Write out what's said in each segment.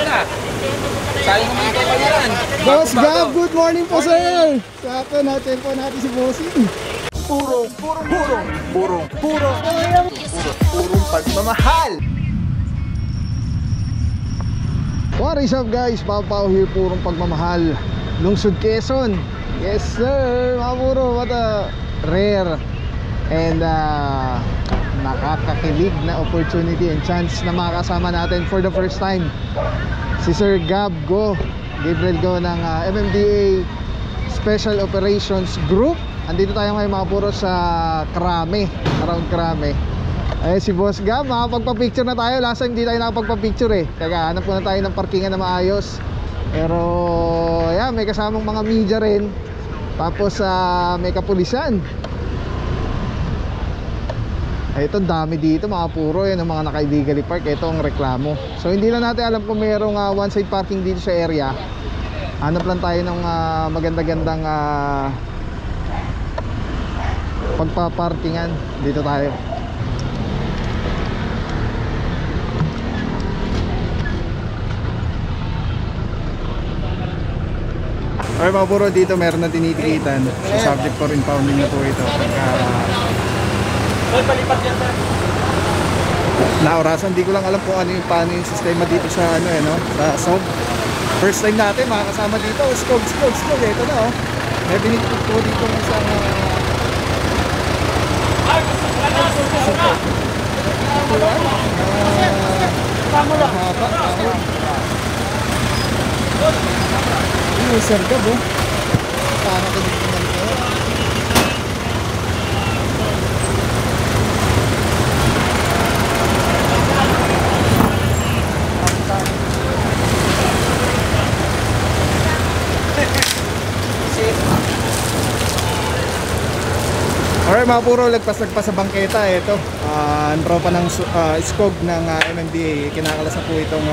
na. Sayang naman ito pa yan. Boss Gab, good morning po sir. Saka natin po natin si Bossing. Purong pagmamahal. What is up guys? Pao here, purong pagmamahal. Lungsod Quezon. Yes sir, mga puro. What a rare and nakakakilig na opportunity and chance na makakasama natin for the first time si Sir Gabriel Go ng MMDA Special Operations Group. Andito tayo ngayon mga puro sa Krame, around Krame. Ay si Boss Gab, makapagpa-picture na tayo. Last time hindi tayo nakapagpa-picture eh. Kaya hanap na tayo ng parkingan na maayos. Pero yeah, may kasamang mga media rin. Tapos may kapulisan. Ay, ito dami dito mga puro yan, ang mga naka-illegally park. Ito ang reklamo. So hindi lang natin alam kung mayroong one side parking dito sa area. Hanap lang tayo ng maganda-gandang pagpaparkingan. Dito tayo. Okay mga puro, dito meron na tinitikitan. So subject for impounding na po ito. Naorasan, di ko lang alam kung ano yung paano yung sistema dito sa sa SOG. First time natin makakasama dito. Skog. Ito na may binitikot po dito ng isang Sir Gab, paano ka dito naman kayo? Alright mga puro, lagpas sa bangketa. Ito, ang tropa ng SCOG ng MMDA. Kinakalas na po itong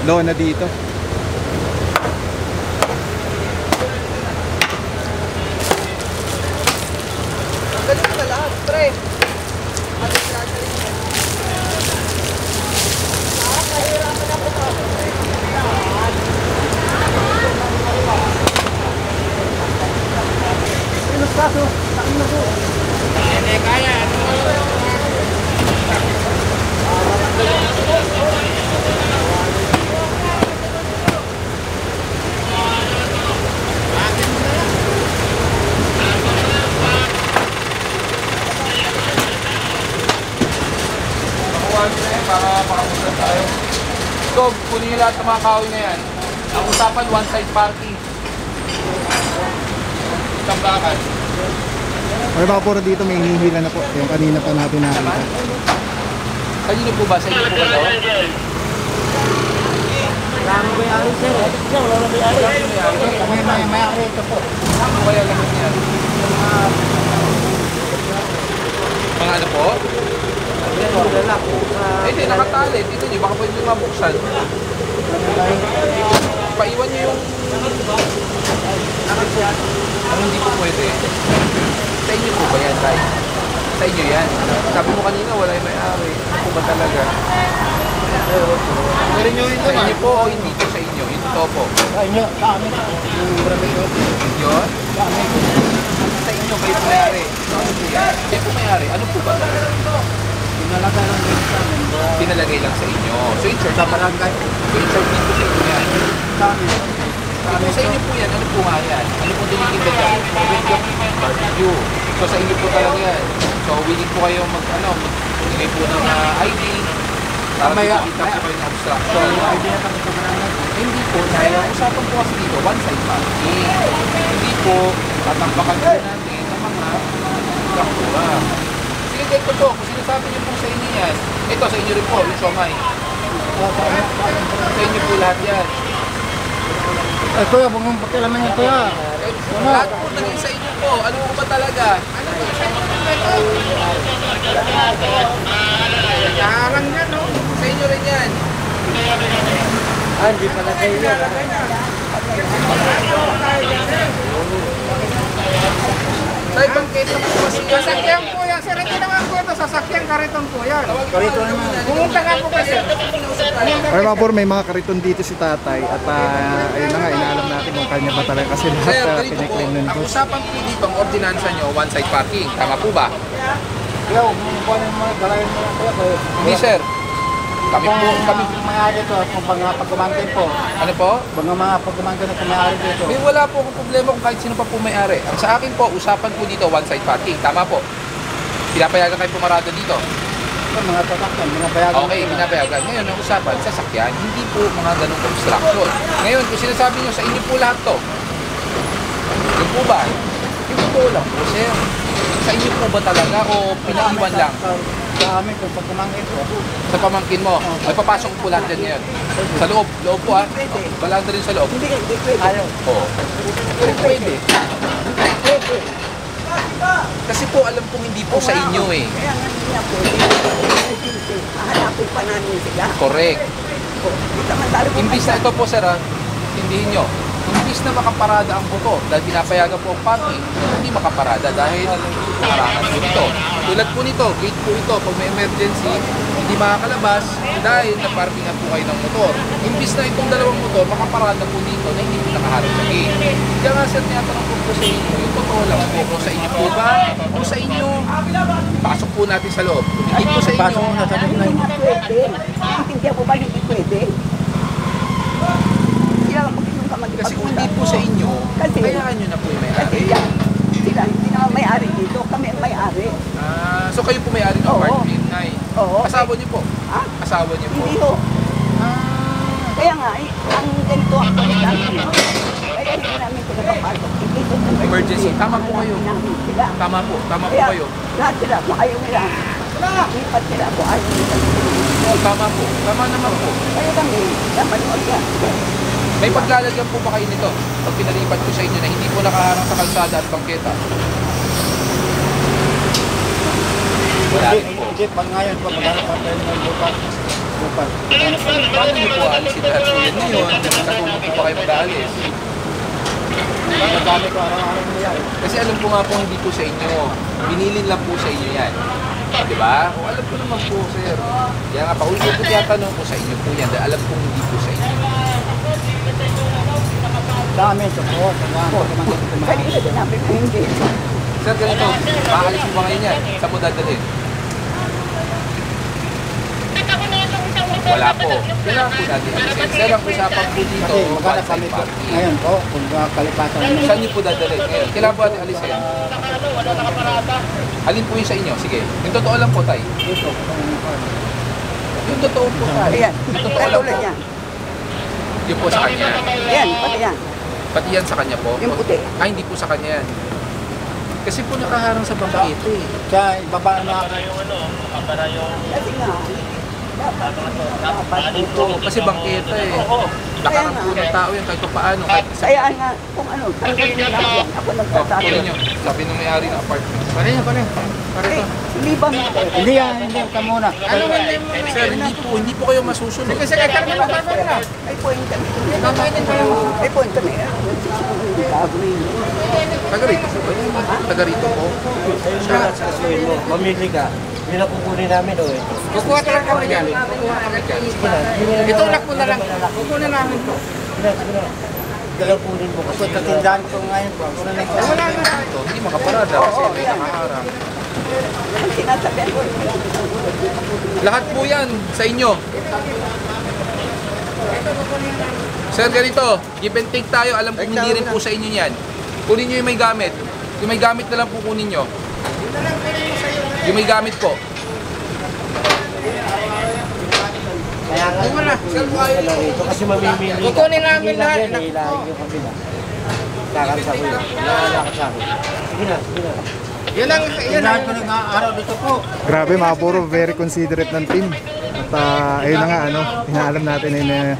lona dito. Ganun na lahat, pre. Para makapunta tayo. So, kunin nyo lahat ng mga kahoy na yan. Ang usapan, one side parking. Tambakan. Okay mga puro, dito may hinihila na po. Yung kanina pa natin nakita. Kanino po ba? Sa inyo po ba daw? Marami ba yung alis sir? Wala na ba yung alis? May ari ito po. Ano kaya laman yan? Mga ano po? Hindi, nakatali. Dito nyo, baka pwede nyo mabuksan. Paiwan nyo yung... Ano hindi po pwede? Sa inyo po ba yan, Ray? Sa inyo yan. Sabi mo kanina, wala yung may-ari. Ano ba talaga? Pero nyo ito sa inyo po o hindi po sa inyo? Yung totoo po? Sa inyo, sa amin. Yun? Sa inyo kayo po may-ari. Kayo po may-ari. Ano po ba? Pinalagay lang din sa amin. Pinalagay lang sa inyo. So in charge, Sa barangay. so in charge din po sa inyo yan. Sa amin. Kung sa inyo po yan, ano po nga yan? Ano po tinitinda dyan? Barbecue. So sa inyo po talaga yan. So willing po kayo magbigay po ng ID. Para makikita po kayo ng obstruction. ID na kami sa barangay. Hindi po, dahil ang usapan po kasi dito, one side parking. Hindi po, tatambakan po natin ng mga traktura. Sige, ganito po, kung sinasabi niyo po sa inyo yan, ito sa inyo rin po, yung siomay. Sa inyo po lahat yan. Ay kuya, huwag mong pakialaman yan kuya. Lahat po naging sa inyo po, ano po ba talaga? Ano po sa inyo po ito? Nakaharang yan, no? Sa inyo rin yan. Hindi pala kayo yan. Sa ibang case naman po kasi yan. Sasakyan po yan, sir. Ito na nga po ito. na sasakyan, kariton po yan. Karito naman. Pumunta nga po kasi. Ay mga puro, may mga kariton dito si tatay. At ayun na nga, inaalam natin kung kanya ba talaga. Kasi Sir, lahat ganito po, piniklaim nun ang po. usapan po dito, ang ordinansa nyo, one-side parking. Tama po ba? Kaya, kunin mo, dalayan mo lang kaya. Hindi, sir. Kami po, kami. May-ari ito, kung mga pagkumangkin po. Ano po? Mga pagkumangkin na may-ari dito. May wala po akong problema kung kahit sino pa po may-ari. Ang sa akin po, usapan po dito, one-side parking. Tama po. Pinapayagan kayo pumarado dito. Mga sasakyan, binabayagan. Okay, pinapayagan. Ngayon, ang usapan, sasakyan, hindi po mga ganong obstruction. Ngayon, kung sinasabi nyo sa inyo po lahat to, yun po ba? Yung totoo lang po, sir. Sa inyo po ba talaga o pinaiwan lang? Sa amin, kung pagkumangkin po. Sa pamangkin mo, ay papasok po lahat dyan ngayon. Sa loob po ha. Wala na rin sa loob. Hindi pwede. Ayaw. Oo. Pero pwede. Kasi po alam kong hindi po sa inyo eh. Kaya nga hindi na pwede. Hahanapin pa namin sila. Correct. Samantala po Imbis na ito po sir ha, hindihin nyo. Imbis na makaparada ang buto dahil pinapayagan po ang parking, hindi makaparada dahil harangan po nito. Tulad po nito, gate po ito, pag may emergency, hindi makakalabas dahil na-parkingan po kayo ng motor. Imbis na itong dalawang motor, makaparada po dito na hindi po nakaharap sa gate. Kaya nga sir, tinatanong po sa inyo, yung totoo lang po, kung sa inyo po ba, kung sa inyo, pasok po natin sa loob. Kung hindi po sa inyo, Pasok muna sa hindi na pwede. Hindi mo ba hindi pwede? Sila ang pagkinom ka kasi kung hindi po sa inyo, Kasi- kayaan nyo na po yung Kasi may-ari. yan, sila hindi naman may-ari dito. Kami ang may-ari. So kayo po may-ari ng Oo. apartment, Nay? Oo. Asawa niyo po? Ha? Asawa niyo po? Hindi ho. Kaya nga, ang ganito ang pagkinom. Kaya hindi namin ito nakapasok. Dito sa Emergency. Tama po kayo. namin sila. Tama po po Kaya kayo. lahat sila, kung ayaw nila, lipat sila kung ayaw nila. Tama po. Tama naman po. Kaya kami, manood yan. May paglalagyan po ba kayo nito? Pag pinalipat ko sa inyo na hindi po nakaharang sa kalsada at bangketa. Wala rin po. Hindi, pag ngayon po, maghanap pa tayo ng bukas. Bukas. Paano niyo po alisin lahat po yun ngayon? Natulog po pa kayo mag-aalis. Madami ko araw-araw mo yan. Kasi alam ko nga po hindi po sa inyo. Binilin lang po sa inyo yan. Di ba? O alam ko naman po, sir. Kaya nga, paulit ko tinatanong ko sa inyo po yan dahil alam kong hindi po sa inyo. Sa amin, sa po, sa mga pagkumangkin ko mga. Kanina din namin na hindi. Sir, ganito, maalis mo ba ngayon yan? Saan mo dadalhin? Wala po. Kailangan po natin alisin. Sir, ang usapan po dito, Kasi maghanap kami one-side po. parking. Ngayon po, kung kalipatan namin. Saan niyo po dadalhin ngayon? Kailangan po natin alisin. Alin po yung sa inyo? Sige. Yung totoo lang po, tay. Dito, Yung totoo po, tay. Ayan, Yung totoo lang katulad po. yan. Yung po sa kanya. Ayan, pati yan. Pati yan sa kanya po. Yung puti. Ay, hindi po sa kanya yan. Kasi po nakaharang sa bangkete eh. sa ibaba na Kasi nga, dapat dito. Kasi bangketa eh. Nakarang po ng tao yan kahit paano. Kahit sa Kaya nga, kung ano, tanggalin nila yan. Ako nagsasabi. kunin nyo. Sabi ng may-ari ng apartment. Pare Eh, hindi ba mo? hindi yan, hindi ka muna. Sir, hindi po kayo masusunod. Kasi May point kami. May point kami. Gagawin. taga rito po kayo. Taga rito po. Mamili ka. Yun ang kukunin namin o eh. Kukuha talaga kami dyan. Itulak mo na lang. Kukunin namin to. Dalaw kunin mo kasi. Sa tindahan ko ngayon po. Wala na ito. Wala na. Ito, hindi makaparada kasi may nakaharang. Ang sinasabihan ko, Lahat po yan sa inyo. Sir, ganito. Give and take tayo. Alam kong hindi rin po sa inyo yan. Kunin nyo yung may gamit. Yung may gamit na lang po kunin nyo. Yung may gamit po. Kaya nga, Wala. ano rito kasi mamimili ka. Kukunin namin lahat. Hilahin yung kabila. Kakanta ko yun. Lalakad sa akin. Sige na, sige na. Yan ang tindahan ko nag-aaraw dito po. Grabe mga puro, very considerate ng team. At ayun na nga, inaalam natin na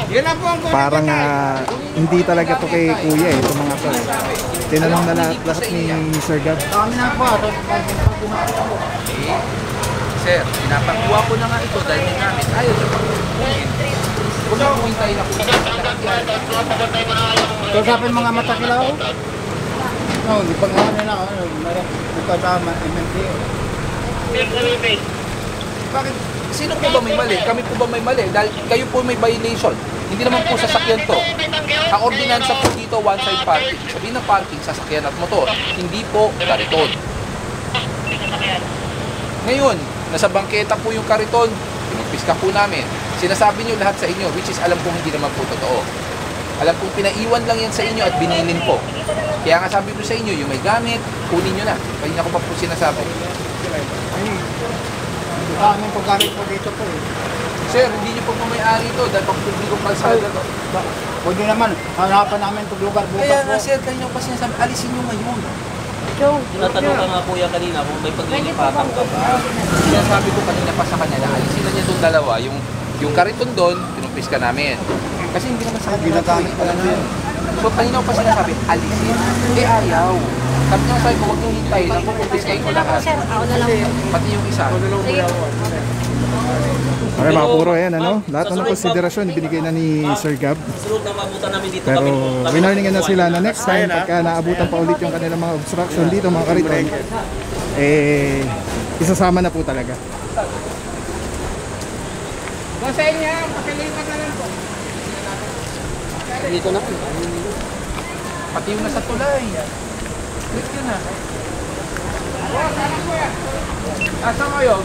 Yan ang po ang kunin. parang hindi talaga to kay kuya eh, itong mga to. Tinanong na lahat ni Sir Gab. Kami na po. Eh, sir, pinapakuha ko na nga ito dahil may gamit. Ayaw siya pagkukunin. Huwag na kung hintayin ako sa lahat yan. Kasapin mga mata kilaw. No, di pag ano na, ano, kasama, MMD. Bakit? Sino po ba may mali? Kami po ba may mali? Dahil kayo po may violation. Hindi naman po sasakyan to. Ang ordinansa po dito, one-side parking. Sabihin ng parking, sasakyan at motor. Hindi po kariton. Ngayon, nasa bangketa po yung kariton, pinupiska po namin. Sinasabi nyo lahat sa inyo, which is alam kong hindi naman po totoo. Alam kong pinaiwan lang yan sa inyo at binilin po. Kaya nga sabi ko sa inyo, yung may gamit, kunin nyo na. Kanina ko pa po sinasabi. Kami paggamit po dito po eh. Sir, hindi nyo po may-ari ito dahil pang publikong kalsada to. Pwede naman, hanapan namin itong lugar bukas Kaya po. nga sir, kanina ko pa sinasabi, alisin nyo ngayon. Tinatanong ka nga kuya kanina kung may paglilipatan ka ba. Sinasabi ko kanina pa sa kanya na alisin na niya itong dalawa, yung kariton doon, pinumpis ka namin. Kasi hindi naman sa kanya Ginagamit pa lang yun. So kanina ko pa sinasabi, alisin. Eh ayaw. Sabi niya sabi ko, huwag niyong hintayin, ang pupumpis kayo ko lahat. Pati yung isa. Okay mga puro, yan ano. Lahat ng konsiderasyon binigay na ni Sir Gab. Sunod na mabutan namin dito Pero kami winarningan na sila na next time pagka naabutan pa ulit yung kanilang mga obstruction dito mga kariton, eh isasama na po talaga. dito na. Pati yung nasa tulay. Click yun na. Asa kayo?